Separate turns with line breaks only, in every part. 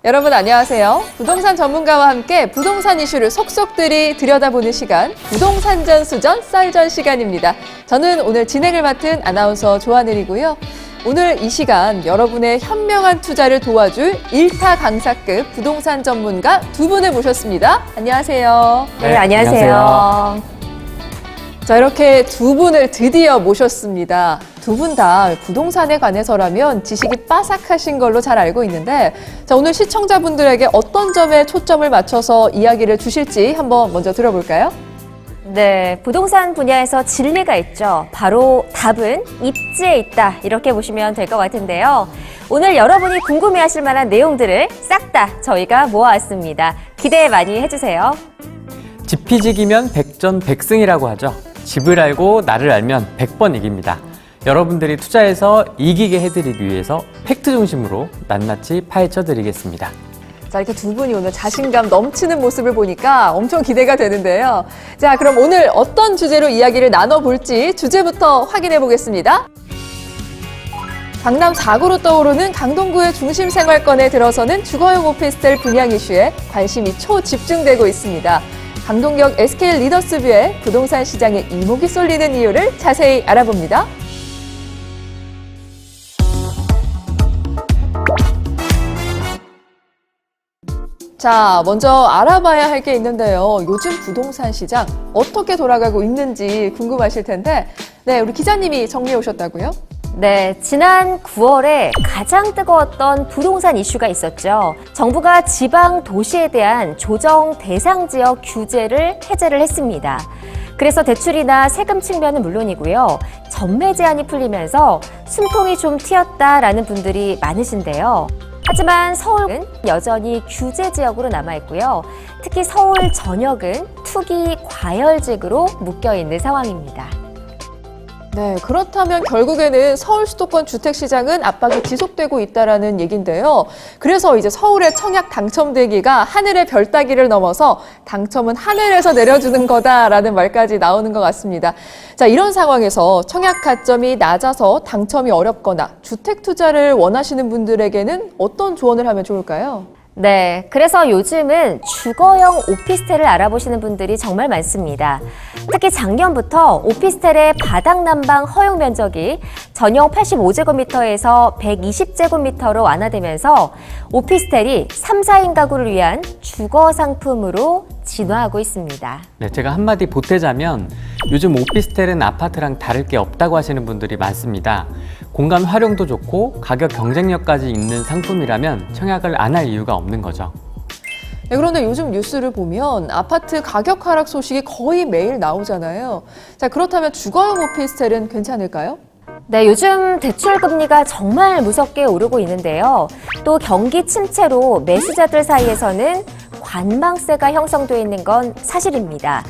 여러분 안녕하세요. 부동산 전문가와 함께 부동산 이슈를 속속들이 들여다보는 시간, 부동산 전수전 썰전 시간입니다. 저는 오늘 진행을 맡은 아나운서 조하늘이고요. 오늘 이 시간 여러분의 현명한 투자를 도와줄 일타 강사급 부동산 전문가 두 분을 모셨습니다. 안녕하세요.
네, 안녕하세요.
자, 이렇게 두 분을 드디어 모셨습니다. 두 분 다 부동산에 관해서라면 지식이 빠삭하신 걸로 잘 알고 있는데, 자, 오늘 시청자분들에게 어떤 점에 초점을 맞춰서 이야기를 주실지 한번 먼저 들어볼까요?
네, 부동산 분야에서 진리가 있죠. 바로 답은 입지에 있다. 이렇게 보시면 될 것 같은데요. 오늘 여러분이 궁금해하실 만한 내용들을 싹 다 저희가 모아왔습니다. 기대 많이 해주세요.
지피지기면 백전백승이라고 하죠. 집을 알고 나를 알면 100번 이깁니다. 여러분들이 투자해서 이기게 해드리기 위해서 팩트 중심으로 낱낱이 파헤쳐드리겠습니다.
자, 이렇게 두 분이 오늘 자신감 넘치는 모습을 보니까 엄청 기대가 되는데요. 자, 그럼 오늘 어떤 주제로 이야기를 나눠볼지 주제부터 확인해 보겠습니다. 강남 4구로 떠오르는 강동구의 중심 생활권에 들어서는 주거용 오피스텔 분양 이슈에 관심이 초집중되고 있습니다. 강동역 SK 리더스뷰의 부동산 시장에 이목이 쏠리는 이유를 자세히 알아봅니다. 자, 먼저 알아봐야 할 게 있는데요. 요즘 부동산 시장 어떻게 돌아가고 있는지 궁금하실 텐데, 네, 우리 기자님이 정리해 오셨다고요?
네, 지난 9월에 가장 뜨거웠던 부동산 이슈가 있었죠. 정부가 지방 도시에 대한 조정 대상 지역 규제를 해제를 했습니다. 그래서 대출이나 세금 측면은 물론이고요. 전매 제한이 풀리면서 숨통이 좀 트였다라는 분들이 많으신데요. 하지만 서울은 여전히 규제 지역으로 남아있고요. 특히 서울 전역은 투기 과열지구로 묶여있는 상황입니다.
네, 그렇다면 결국에는 서울 수도권 주택시장은 압박이 지속되고 있다는 얘기인데요. 그래서 이제 서울의 청약 당첨되기가 하늘의 별 따기를 넘어서 당첨은 하늘에서 내려주는 거다라는 말까지 나오는 것 같습니다. 자, 이런 상황에서 청약 가점이 낮아서 당첨이 어렵거나 주택 투자를 원하시는 분들에게는 어떤 조언을 하면 좋을까요?
네, 그래서 요즘은 주거용 오피스텔을 알아보시는 분들이 정말 많습니다. 특히 작년부터 오피스텔의 바닥 난방 허용 면적이 전용 85제곱미터에서 120제곱미터로 완화되면서 오피스텔이 3, 4인 가구를 위한 주거 상품으로 진화하고 있습니다.
네, 제가 한마디 보태자면 요즘 오피스텔은 아파트랑 다를 게 없다고 하시는 분들이 많습니다. 공간 활용도 좋고 가격 경쟁력까지 있는 상품이라면 청약을 안 할 이유가 없는 거죠.
네, 그런데 요즘 뉴스를 보면 아파트 가격 하락 소식이 거의 매일 나오잖아요. 자, 그렇다면 주거용 오피스텔은 괜찮을까요?
네, 요즘 대출 금리가 정말 무섭게 오르고 있는데요. 또 경기 침체로 매수자들 사이에서는 관망세가 형성돼 있는 건 사실입니다.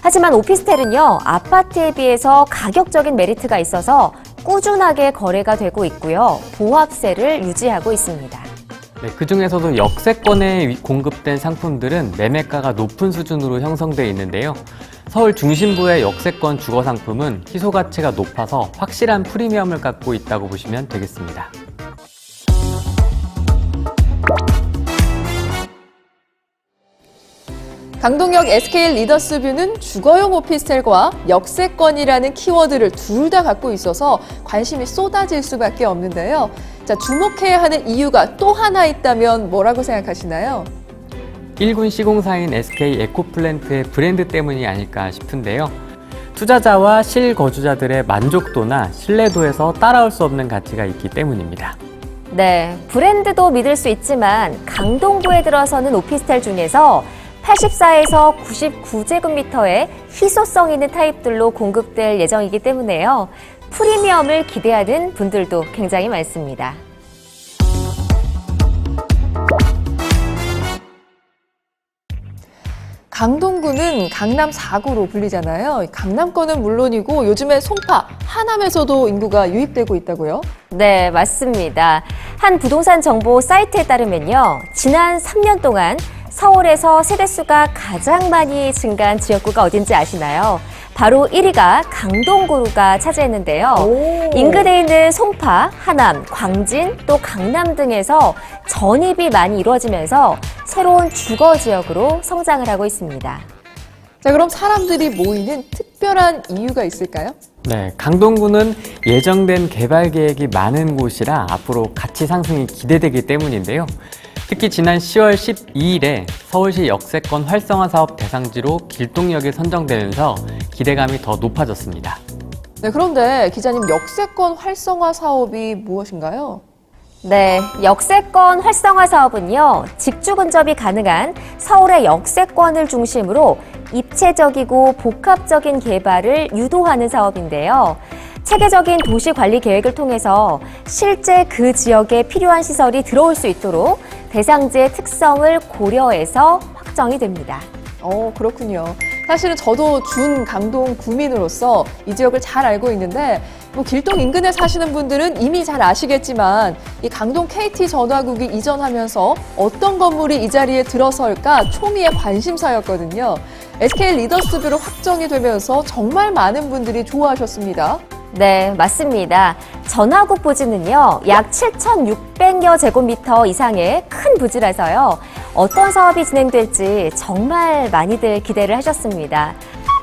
하지만 오피스텔은요, 아파트에 비해서 가격적인 메리트가 있어서 꾸준하게 거래가 되고 있고요. 보합세를 유지하고 있습니다.
네, 그중에서도 역세권에 공급된 상품들은 매매가가 높은 수준으로 형성되어 있는데요. 서울 중심부의 역세권 주거 상품은 희소 가치가 높아서 확실한 프리미엄을 갖고 있다고 보시면 되겠습니다.
강동역 SK 리더스뷰는 주거용 오피스텔과 역세권이라는 키워드를 둘 다 갖고 있어서 관심이 쏟아질 수밖에 없는데요. 자, 주목해야 하는 이유가 또 하나 있다면 뭐라고 생각하시나요?
1군 시공사인 SK 에코플랜트의 브랜드 때문이 아닐까 싶은데요. 투자자와 실거주자들의 만족도나 신뢰도에서 따라올 수 없는 가치가 있기 때문입니다.
네, 브랜드도 믿을 수 있지만 강동구에 들어서는 오피스텔 중에서 84에서 99제곱미터의 희소성 있는 타입들로 공급될 예정이기 때문에요. 프리미엄을 기대하는 분들도 굉장히 많습니다.
강동구는 강남 4구로 불리잖아요. 강남권은 물론이고 요즘에 송파, 하남에서도 인구가 유입되고 있다고요?
네, 맞습니다. 한 부동산 정보 사이트에 따르면요. 지난 3년 동안 서울에서 세대수가 가장 많이 증가한 지역구가 어딘지 아시나요? 바로 1위가 강동구가 차지했는데요. 인근에 있는 송파, 하남, 광진, 또 강남 등에서 전입이 많이 이루어지면서 새로운 주거 지역으로 성장을 하고 있습니다.
자, 그럼 사람들이 모이는 특별한 이유가 있을까요?
네, 강동구는 예정된 개발 계획이 많은 곳이라 앞으로 가치 상승이 기대되기 때문인데요. 특히 지난 10월 12일에 서울시 역세권 활성화 사업 대상지로 길동역이 선정되면서 기대감이 더 높아졌습니다.
네, 그런데 기자님, 역세권 활성화 사업이 무엇인가요?
네, 역세권 활성화 사업은요, 직주 근접이 가능한 서울의 역세권을 중심으로 입체적이고 복합적인 개발을 유도하는 사업인데요. 체계적인 도시 관리 계획을 통해서 실제 그 지역에 필요한 시설이 들어올 수 있도록 대상지의 특성을 고려해서 확정이 됩니다.
그렇군요. 사실은 저도 준 강동 구민으로서 이 지역을 잘 알고 있는데 길동 인근에 사시는 분들은 이미 잘 아시겠지만 이 강동 KT 전화국이 이전하면서 어떤 건물이 이 자리에 들어설까 초미의 관심사였거든요. SK 리더스뷰로 확정이 되면서 정말 많은 분들이 좋아하셨습니다.
네, 맞습니다. 전화국 부지는요, 약 7,600여 제곱미터 이상의 큰 부지라서요, 어떤 사업이 진행될지 정말 많이들 기대를 하셨습니다.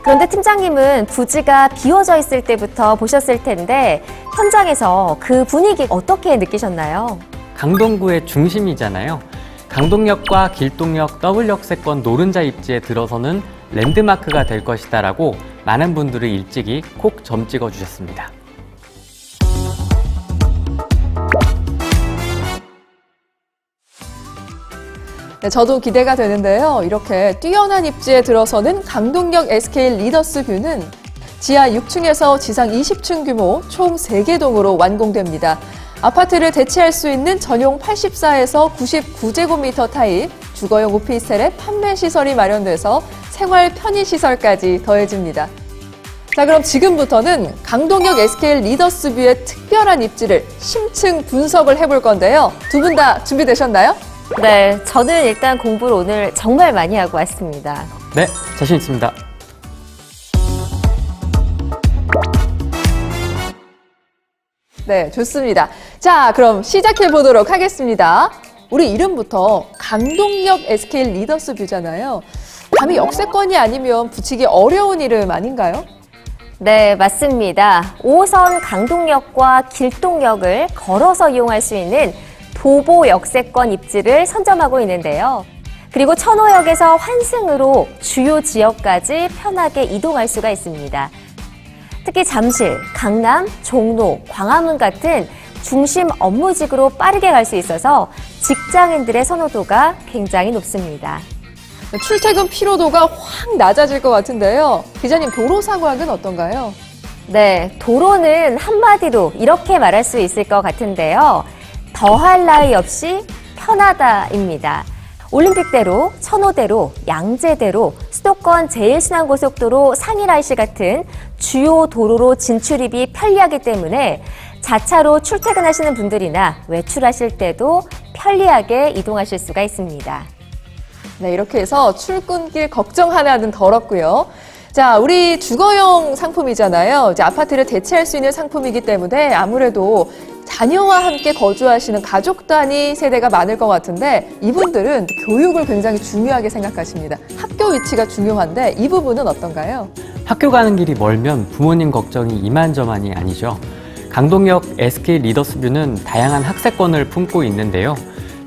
그런데 팀장님은 부지가 비워져 있을 때부터 보셨을 텐데, 현장에서 그 분위기 어떻게 느끼셨나요?
강동구의 중심이잖아요. 강동역과 길동역 더블 역세권 노른자 입지에 들어서는 랜드마크가 될 것이다라고 많은 분들이 일찍이 콕 점 찍어 주셨습니다.
네, 저도 기대가 되는데요. 이렇게 뛰어난 입지에 들어서는 강동역 SK 리더스뷰는 지하 6층에서 지상 20층 규모 총 3개 동으로 완공됩니다. 아파트를 대체할 수 있는 전용 84에서 99제곱미터 타입, 주거용 오피스텔의 판매 시설이 마련돼서 생활 편의시설까지 더해집니다. 자, 그럼 지금부터는 강동역 SK 리더스뷰의 특별한 입지를 심층 분석을 해볼 건데요. 두 분 다 준비되셨나요?
네, 저는 일단 공부를 오늘 정말 많이 하고 왔습니다.
네, 자신 있습니다.
네, 좋습니다. 자, 그럼 시작해 보도록 하겠습니다. 우리 이름부터 강동역 SK 리더스뷰잖아요. 감히 역세권이 아니면 붙이기 어려운 이름 아닌가요?
네, 맞습니다. 5호선 강동역과 길동역을 걸어서 이용할 수 있는 도보 역세권 입지를 선점하고 있는데요. 그리고 천호역에서 환승으로 주요 지역까지 편하게 이동할 수가 있습니다. 특히 잠실, 강남, 종로, 광화문 같은 중심 업무직으로 빠르게 갈 수 있어서 직장인들의 선호도가 굉장히 높습니다.
출퇴근 피로도가 확 낮아질 것 같은데요. 기자님, 도로 상황은 어떤가요?
네, 도로는 한마디로 이렇게 말할 수 있을 것 같은데요. 더할 나위 없이 편하다입니다. 올림픽대로, 천호대로, 양재대로, 수도권 제1순환고속도로 상일IC 같은 주요 도로로 진출입이 편리하기 때문에 자차로 출퇴근하시는 분들이나 외출하실 때도 편리하게 이동하실 수가 있습니다.
네, 이렇게 해서 출근길 걱정 하나는 덜었고요. 자, 우리 주거용 상품이잖아요. 이제 아파트를 대체할 수 있는 상품이기 때문에 아무래도 자녀와 함께 거주하시는 가족 단위 세대가 많을 것 같은데 이분들은 교육을 굉장히 중요하게 생각하십니다. 학교 위치가 중요한데 이 부분은 어떤가요?
학교 가는 길이 멀면 부모님 걱정이 이만저만이 아니죠. 강동역 SK 리더스뷰는 다양한 학세권을 품고 있는데요.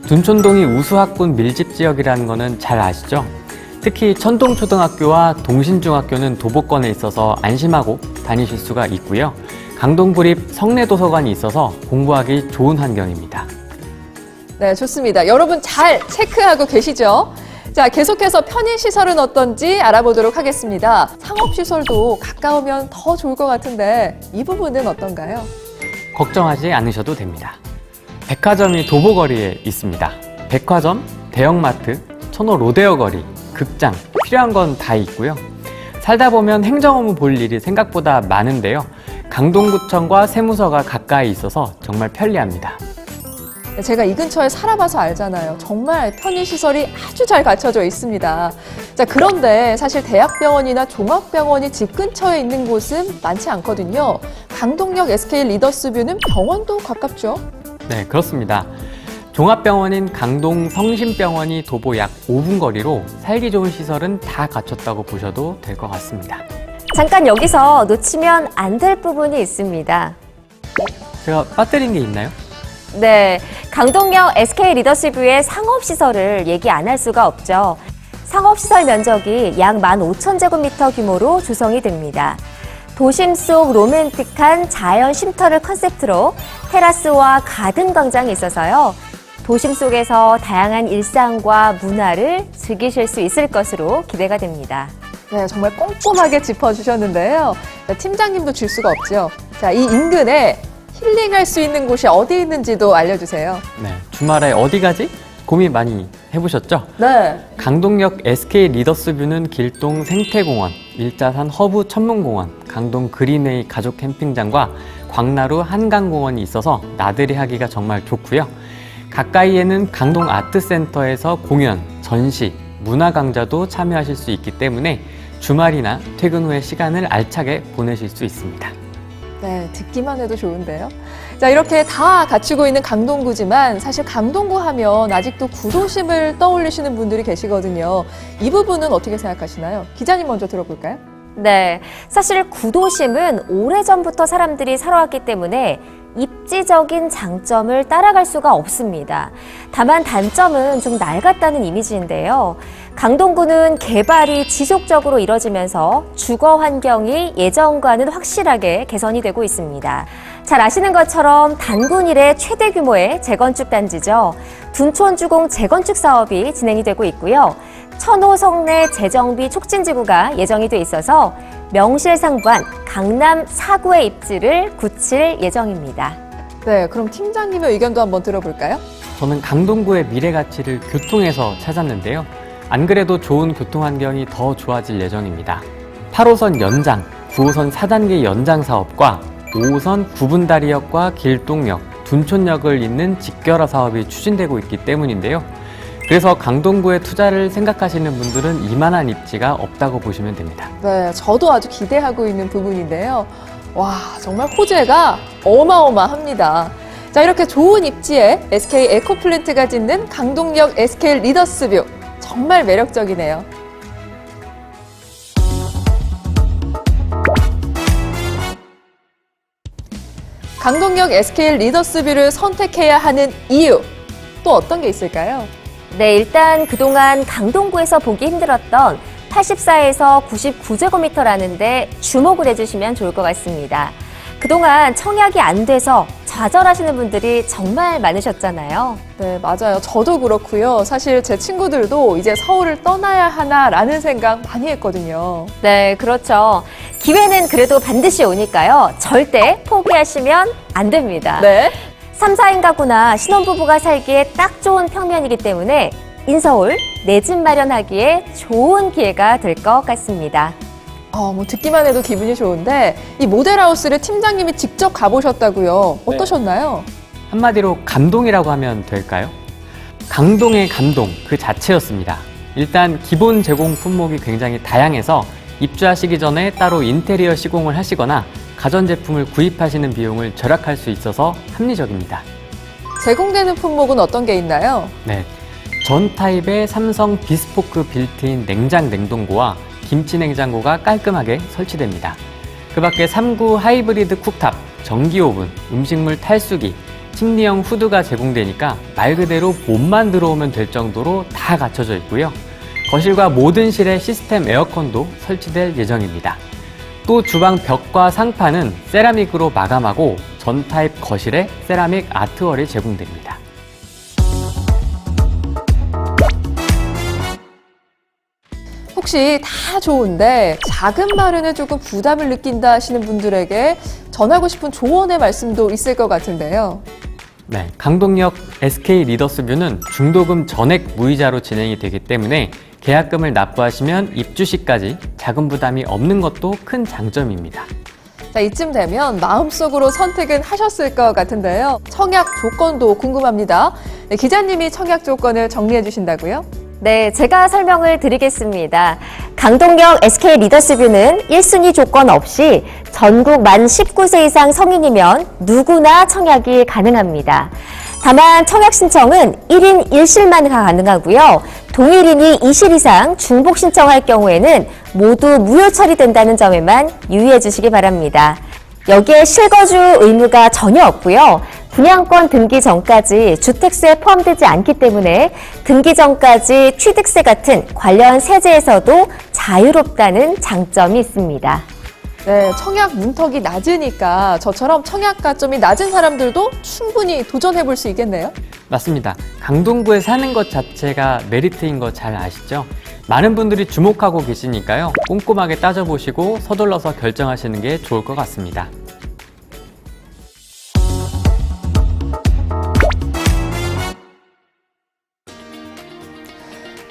둔촌동이 우수학군 밀집 지역이라는 거는 잘 아시죠? 특히 천동초등학교와 동신중학교는 도보권에 있어서 안심하고 다니실 수가 있고요. 강동구립 성내도서관이 있어서 공부하기 좋은 환경입니다.
네, 좋습니다. 여러분 잘 체크하고 계시죠? 자, 계속해서 편의시설은 어떤지 알아보도록 하겠습니다. 상업시설도 가까우면 더 좋을 것 같은데 이 부분은 어떤가요?
걱정하지 않으셔도 됩니다. 백화점이 도보거리에 있습니다. 백화점, 대형마트, 천호 로데오 거리, 극장, 필요한 건 다 있고요. 살다 보면 행정업무 볼 일이 생각보다 많은데요. 강동구청과 세무서가 가까이 있어서 정말 편리합니다.
제가 이 근처에 살아봐서 알잖아요. 정말 편의시설이 아주 잘 갖춰져 있습니다. 자, 그런데 사실 대학병원이나 종합병원이 집 근처에 있는 곳은 많지 않거든요. 강동역 SK 리더스뷰는 병원도 가깝죠?
네, 그렇습니다. 종합병원인 강동 성심병원이 도보 약 5분 거리로 살기 좋은 시설은 다 갖췄다고 보셔도 될 것 같습니다.
잠깐 여기서 놓치면 안 될 부분이 있습니다.
제가 빠뜨린 게 있나요?
네, 강동역 SK 리더스뷰의 상업시설을 얘기 안 할 수가 없죠. 상업시설 면적이 약 15,000제곱미터 규모로 조성이 됩니다. 도심 속 로맨틱한 자연 쉼터를 컨셉트로 테라스와 가든 광장이 있어서요. 도심 속에서 다양한 일상과 문화를 즐기실 수 있을 것으로 기대가 됩니다.
네, 정말 꼼꼼하게 짚어주셨는데요. 자, 팀장님도 줄 수가 없죠. 자, 이 인근에 힐링할 수 있는 곳이 어디 있는지도 알려주세요.
네, 주말에 어디 가지? 고민 많이 해보셨죠?
네.
강동역 SK 리더스뷰는 길동 생태공원, 일자산 허브 천문공원, 강동 그린웨이 가족 캠핑장과 광나루 한강공원이 있어서 나들이 하기가 정말 좋고요. 가까이에는 강동 아트센터에서 공연, 전시, 문화 강좌도 참여하실 수 있기 때문에 주말이나 퇴근 후에 시간을 알차게 보내실 수 있습니다.
네, 듣기만 해도 좋은데요. 자, 이렇게 다 갖추고 있는 강동구지만 사실 강동구 하면 아직도 구도심을 떠올리시는 분들이 계시거든요. 이 부분은 어떻게 생각하시나요? 기자님 먼저 들어볼까요?
네, 사실 구도심은 오래전부터 사람들이 살아왔기 때문에 입지적인 장점을 따라갈 수가 없습니다. 다만 단점은 좀 낡았다는 이미지인데요. 강동구는 개발이 지속적으로 이뤄지면서 주거 환경이 예전과는 확실하게 개선이 되고 있습니다. 잘 아시는 것처럼 단군 이래 최대 규모의 재건축 단지죠. 둔촌주공 재건축 사업이 진행이 되고 있고요. 천호 성내 재정비 촉진지구가 예정이 돼 있어서 명실상부한 강남 4구의 입지를 굳힐 예정입니다.
네, 그럼 팀장님의 의견도 한번 들어볼까요?
저는 강동구의 미래 가치를 교통에서 찾았는데요. 안 그래도 좋은 교통 환경이 더 좋아질 예정입니다. 8호선 연장, 9호선 4단계 연장 사업과 5호선 구분다리역과 길동역, 둔촌역을 잇는 직결화 사업이 추진되고 있기 때문인데요. 그래서 강동구에 투자를 생각하시는 분들은 이만한 입지가 없다고 보시면 됩니다.
네, 저도 아주 기대하고 있는 부분인데요. 와, 정말 호재가 어마어마합니다. 자, 이렇게 좋은 입지에 SK 에코플랜트가 짓는 강동역 SK 리더스뷰. 정말 매력적이네요. 강동역 SK 리더스뷰를 선택해야 하는 이유, 또 어떤 게 있을까요?
네, 일단 그동안 강동구에서 보기 힘들었던 84에서 99제곱미터라는데 주목을 해주시면 좋을 것 같습니다. 그동안 청약이 안 돼서 좌절하시는 분들이 정말 많으셨잖아요.
네, 맞아요. 저도 그렇고요. 사실 제 친구들도 이제 서울을 떠나야 하나라는 생각 많이 했거든요.
네, 그렇죠. 기회는 그래도 반드시 오니까요. 절대 포기하시면 안 됩니다.
네.
3, 4인 가구나 신혼부부가 살기에 딱 좋은 평면이기 때문에 인서울, 내 집 마련하기에 좋은 기회가 될 것 같습니다.
뭐 듣기만 해도 기분이 좋은데 이 모델하우스를 팀장님이 직접 가보셨다고요. 어떠셨나요?
한마디로 감동이라고 하면 될까요? 강동의 감동 그 자체였습니다. 일단 기본 제공 품목이 굉장히 다양해서 입주하시기 전에 따로 인테리어 시공을 하시거나 가전제품을 구입하시는 비용을 절약할 수 있어서 합리적입니다.
제공되는 품목은 어떤 게 있나요?
네, 전 타입의 삼성 비스포크 빌트인 냉장 냉동고와 김치 냉장고가 깔끔하게 설치됩니다. 그 밖에 3구 하이브리드 쿡탑, 전기 오븐, 음식물 탈수기, 식리형 후드가 제공되니까 말 그대로 몸만 들어오면 될 정도로 다 갖춰져 있고요. 거실과 모든 실에 시스템 에어컨도 설치될 예정입니다. 또 주방 벽과 상판은 세라믹으로 마감하고 전 타입 거실에 세라믹 아트월이 제공됩니다.
혹시 다 좋은데 자금 마련에 조금 부담을 느낀다 하시는 분들에게 전하고 싶은 조언의 말씀도 있을 것 같은데요.
네, 강동역 SK 리더스뷰는 중도금 전액 무이자로 진행이 되기 때문에 계약금을 납부하시면 입주 시까지 자금 부담이 없는 것도 큰 장점입니다.
자, 이쯤 되면 마음속으로 선택은 하셨을 것 같은데요. 청약 조건도 궁금합니다. 네, 기자님이 청약 조건을 정리해 주신다고요?
네, 제가 설명을 드리겠습니다. 강동역 SK 리더스뷰는 1순위 조건 없이 전국 만 19세 이상 성인이면 누구나 청약이 가능합니다. 다만 청약 신청은 1인 1실만 가능하고요. 동일인이 2실 이상 중복 신청할 경우에는 모두 무효 처리된다는 점에만 유의해 주시기 바랍니다. 여기에 실거주 의무가 전혀 없고요. 분양권 등기 전까지 주택수에 포함되지 않기 때문에 등기 전까지 취득세 같은 관련 세제에서도 자유롭다는 장점이 있습니다.
네, 청약 문턱이 낮으니까 저처럼 청약 가점이 낮은 사람들도 충분히 도전해 볼 수 있겠네요.
맞습니다. 강동구에 사는 것 자체가 메리트인 거 잘 아시죠? 많은 분들이 주목하고 계시니까요. 꼼꼼하게 따져보시고 서둘러서 결정하시는 게 좋을 것 같습니다.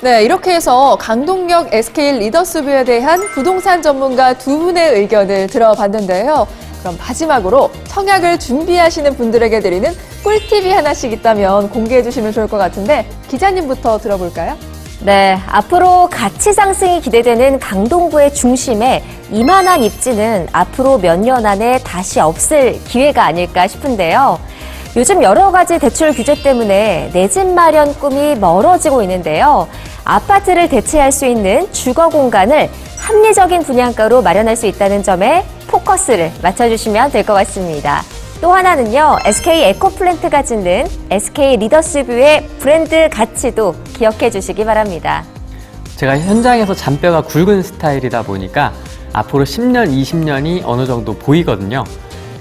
네, 이렇게 해서 강동역 SK 리더스뷰에 대한 부동산 전문가 두 분의 의견을 들어봤는데요. 그럼 마지막으로 청약을 준비하시는 분들에게 드리는 꿀팁이 하나씩 있다면 공개해 주시면 좋을 것 같은데 기자님부터 들어볼까요?
네, 앞으로 가치 상승이 기대되는 강동구의 중심에 이만한 입지는 앞으로 몇 년 안에 다시 없을 기회가 아닐까 싶은데요. 요즘 여러 가지 대출 규제 때문에 내 집 마련 꿈이 멀어지고 있는데요. 아파트를 대체할 수 있는 주거 공간을 합리적인 분양가로 마련할 수 있다는 점에 포커스를 맞춰주시면 될 것 같습니다. 또 하나는요, SK 에코플랜트가 짓는 SK 리더스뷰의 브랜드 가치도 기억해 주시기 바랍니다.
제가 현장에서 잔뼈가 굵은 스타일이다 보니까 앞으로 10년, 20년이 어느 정도 보이거든요.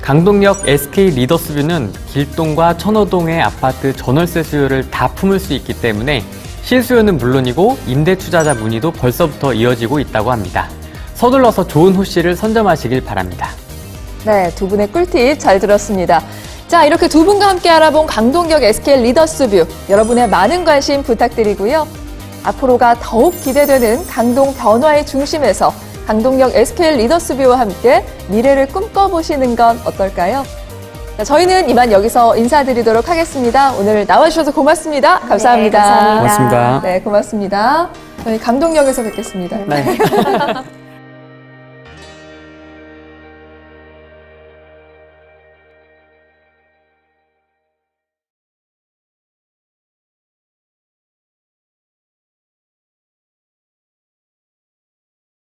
강동역 SK 리더스뷰는 길동과 천호동의 아파트 전월세 수요를 다 품을 수 있기 때문에 실수요는 물론이고 임대 투자자 문의도 벌써부터 이어지고 있다고 합니다. 서둘러서 좋은 호씨를 선점하시길 바랍니다.
네, 두 분의 꿀팁 잘 들었습니다. 자, 이렇게 두 분과 함께 알아본 강동역 SK 리더스뷰, 여러분의 많은 관심 부탁드리고요. 앞으로가 더욱 기대되는 강동 변화의 중심에서 강동역 SK 리더스뷰와 함께 미래를 꿈꿔보시는 건 어떨까요? 자, 저희는 이만 여기서 인사드리도록 하겠습니다. 오늘 나와주셔서 고맙습니다. 감사합니다.
네, 감사합니다.
고맙습니다.
네, 고맙습니다. 저희 강동역에서 뵙겠습니다.
네.